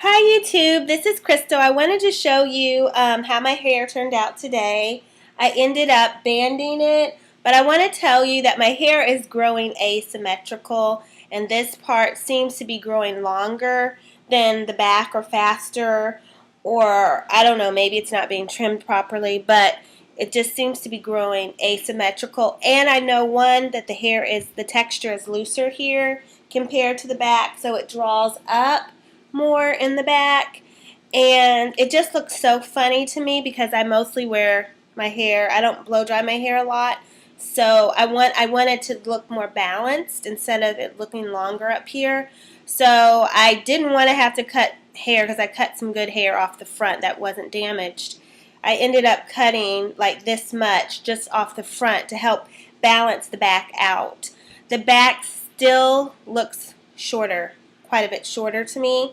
Hi YouTube, this is Crystal. I wanted to show you how my hair turned out today. I ended up banding it, but I want to tell you that my hair is growing asymmetrical, and this part seems to be growing longer than the back or faster, or I don't know, maybe it's not being trimmed properly, but it just seems to be growing asymmetrical. And I know that the texture is looser here compared to the back, so it draws up more in the back, and it just looks so funny to me because I mostly wear my hair. I don't blow dry my hair a lot, so I wanted to look more balanced instead of it looking longer up here. So I didn't want to have to cut hair because I cut some good hair off the front that wasn't damaged. I ended up cutting like this much just off the front to help balance the back out. The back still looks shorter, quite a bit shorter to me.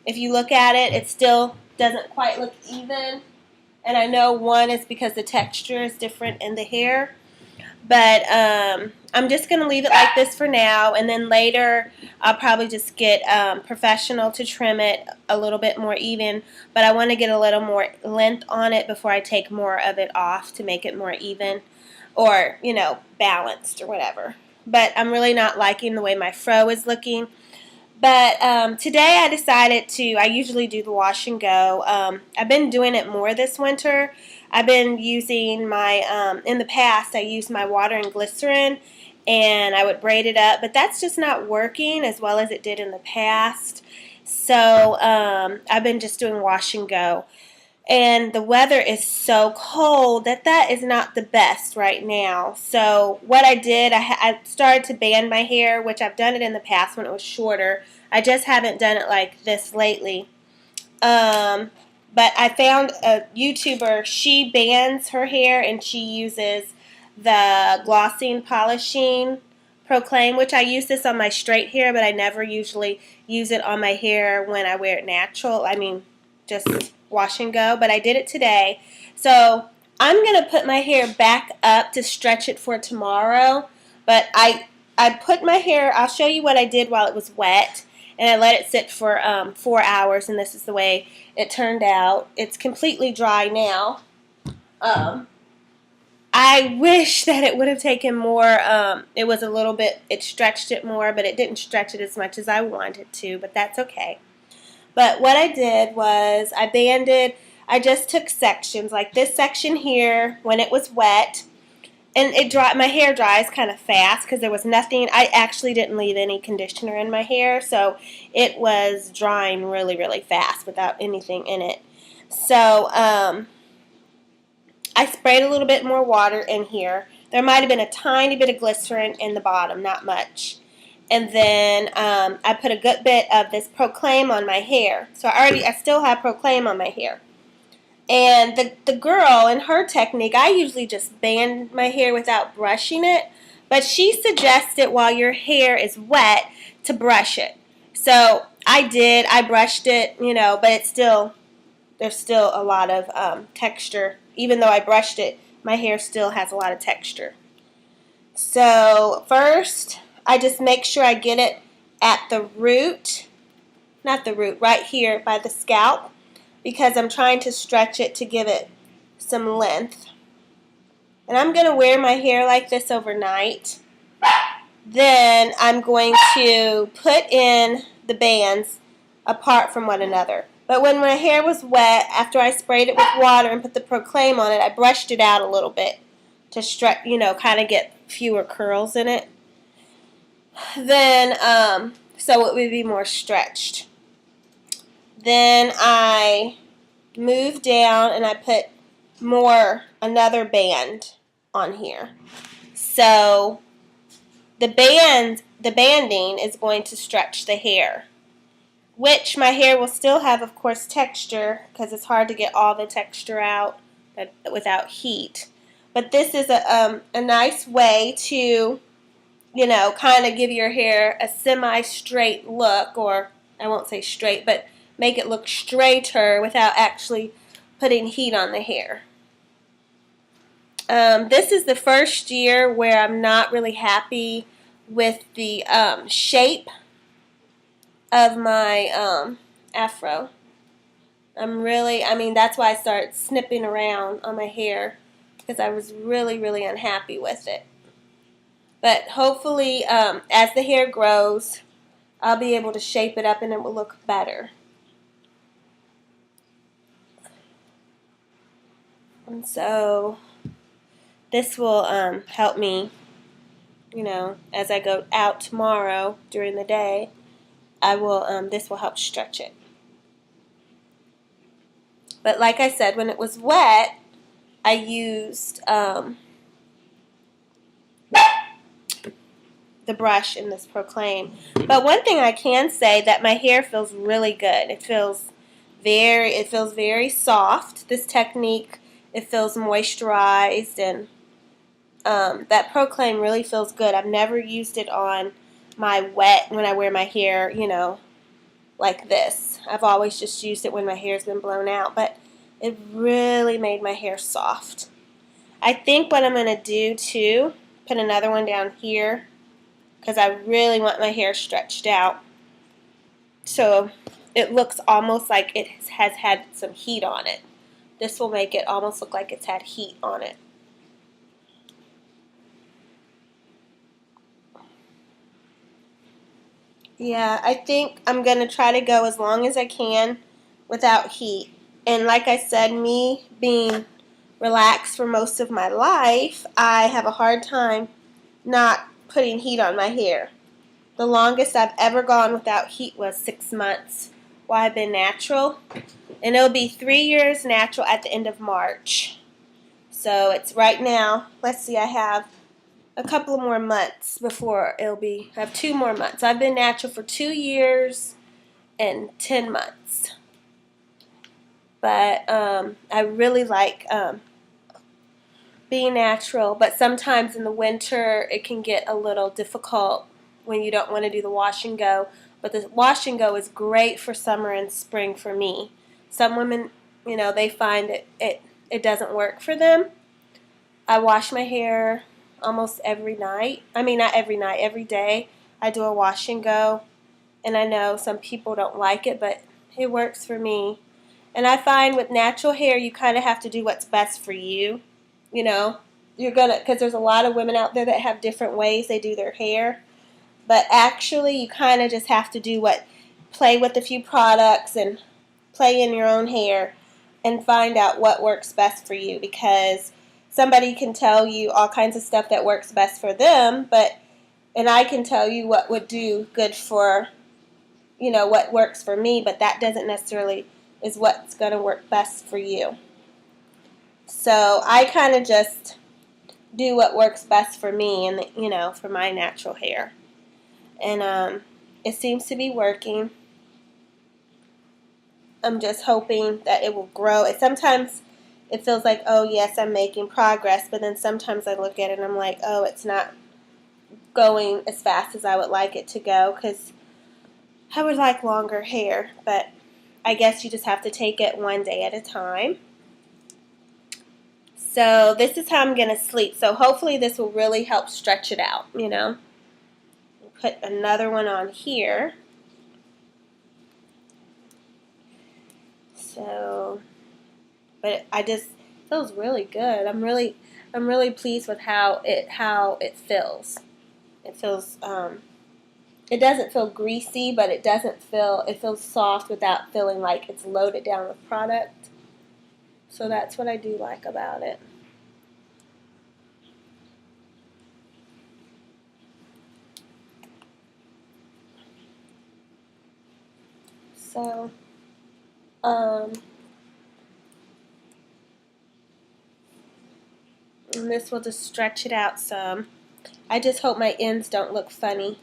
If you look at it, it still doesn't quite look even. And I know one is because the texture is different in the hair. But I'm just going to leave it like this for now. And then later, I'll probably just get professional to trim it a little bit more even. But I want to get a little more length on it before I take more of it off to make it more even. Or, balanced or whatever. But I'm really not liking the way my fro is looking. But today I decided I usually do the wash and go. I've been doing it more this winter. I've been using in the past I used my water and glycerin and I would braid it up, but that's just not working as well as it did in the past. So I've been just doing wash and go. And the weather is so cold that is not the best right now. So what I did, I started to band my hair, which I've done it in the past when it was shorter. I just haven't done it like this lately. But I found a YouTuber, she bands her hair and she uses the glossing polishing Proclaim, which I use this on my straight hair, but I never usually use it on my hair when I wear it natural. I mean, just wash and go, but I did it today. So I'm going to put my hair back up to stretch it for tomorrow, but I put my hair, I'll show you what I did while it was wet, and I let it sit for 4 hours, and this is the way it turned out. It's completely dry now. I wish that it would have taken more. It was a little bit, it stretched it more, but it didn't stretch it as much as I wanted to, but that's okay. But what I did was I just took sections, like this section here when it was wet, and my hair dries kind of fast because there was nothing, I actually didn't leave any conditioner in my hair, so it was drying really, really fast without anything in it. So, I sprayed a little bit more water in here. There might have been a tiny bit of glycerin in the bottom, not much. And then I put a good bit of this Proclaim on my hair. So I still have Proclaim on my hair. And the girl, in her technique, I usually just band my hair without brushing it. But she suggested while your hair is wet to brush it. So I did. I brushed it, but there's still a lot of texture. Even though I brushed it, my hair still has a lot of texture. So first, I just make sure I get it at the root, not the root, right here by the scalp, because I'm trying to stretch it to give it some length. And I'm going to wear my hair like this overnight. Then I'm going to put in the bands apart from one another. But when my hair was wet, after I sprayed it with water and put the Proclaim on it, I brushed it out a little bit to stretch, kind of get fewer curls in it. Then, so it would be more stretched. Then I moved down and I put another band on here. So the banding is going to stretch the hair, which my hair will still have, of course, texture because it's hard to get all the texture out without heat. But this is a nice way to, kind of give your hair a semi-straight look, or I won't say straight, but make it look straighter without actually putting heat on the hair. This is the first year where I'm not really happy with the shape of my afro. That's why I started snipping around on my hair, because I was really, really unhappy with it. But hopefully, as the hair grows, I'll be able to shape it up and it will look better. And so this will help me, as I go out tomorrow during the day. This will help stretch it. But like I said, when it was wet, I used the brush in this Proclaim. But one thing I can say, that my hair feels really good. It feels very soft. This technique, it feels moisturized, and that Proclaim really feels good. I've never used it on my wet, when I wear my hair, like this. I've always just used it when my hair's been blown out, but it really made my hair soft. I think what I'm going to do too, put another one down here, because I really want my hair stretched out, so it looks almost like it has had some heat on it. This will make it almost look like it's had heat on it. Yeah, I think I'm going to try to go as long as I can without heat. And like I said, me being relaxed for most of my life, I have a hard time not putting heat on my hair. The longest I've ever gone without heat was 6 months while I've been natural. And it'll be 3 years natural at the end of March. So it's right now, let's see, I have a couple of more months before I have 2 more months. I've been natural for 2 years and 10 months. But I really like being natural, but sometimes in the winter it can get a little difficult when you don't want to do the wash and go. But the wash and go is great for summer and spring for me. Some women, they find it doesn't work for them. I wash my hair almost every night. I mean, not every night, every day. I do a wash and go. And I know some people don't like it, but it works for me. And I find with natural hair, you kind of have to do what's best for you. Because there's a lot of women out there that have different ways they do their hair. But actually, you kind of just have to play with a few products and play in your own hair and find out what works best for you, because somebody can tell you all kinds of stuff that works best for them, and I can tell you what would do good for, what works for me, but that doesn't necessarily is what's going to work best for you. So I kind of just do what works best for me and, for my natural hair. And it seems to be working. I'm just hoping that it will grow. Sometimes it feels like, oh yes, I'm making progress, but then sometimes I look at it and I'm like, oh, it's not going as fast as I would like it to go, because I would like longer hair, but I guess you just have to take it one day at a time. So this is how I'm going to sleep. So hopefully this will really help stretch it out, Put another one on here. So, but it feels really good. I'm really pleased with how it feels. It feels it doesn't feel greasy, but it feels soft without feeling like it's loaded down with product. So that's what I do like about it. So, and this will just stretch it out some. I just hope my ends don't look funny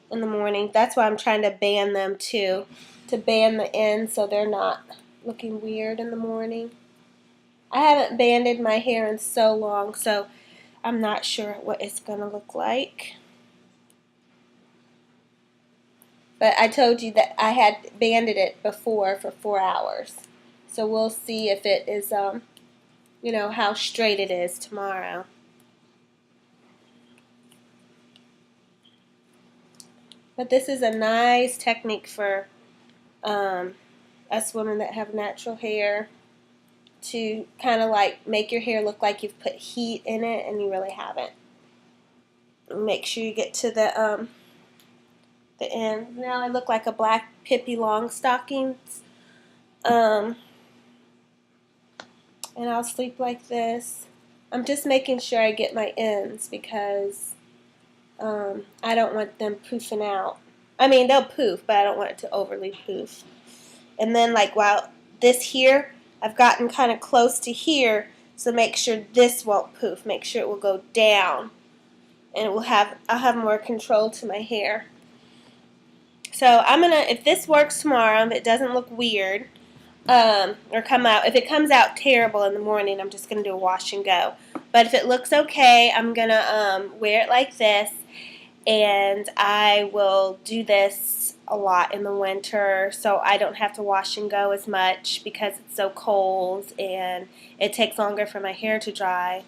in the morning. That's why I'm trying to band them too, to band the ends so they're not looking weird in the morning. I haven't banded my hair in so long, so I'm not sure what it's going to look like. But I told you that I had banded it before for 4 hours. So we'll see if it is, how straight it is tomorrow. But this is a nice technique for us women that have natural hair to kind of like make your hair look like you've put heat in it and you really haven't. Make sure you get to the end. Now I look like a black Pippi Longstockings. And I'll sleep like this. I'm just making sure I get my ends because I don't want them poofing out. I mean, they'll poof, but I don't want it to overly poof. And then like while this here, I've gotten kind of close to here, so make sure this won't poof. Make sure it will go down, and I'll have more control to my hair. So I'm gonna, if this works tomorrow, if it doesn't look weird, or come out, if it comes out terrible in the morning, I'm just gonna do a wash and go. But if it looks okay, I'm gonna wear it like this, and I will do this a lot in the winter so I don't have to wash and go as much because it's so cold and it takes longer for my hair to dry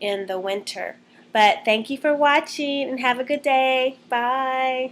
in the winter. But thank you for watching and have a good day. Bye.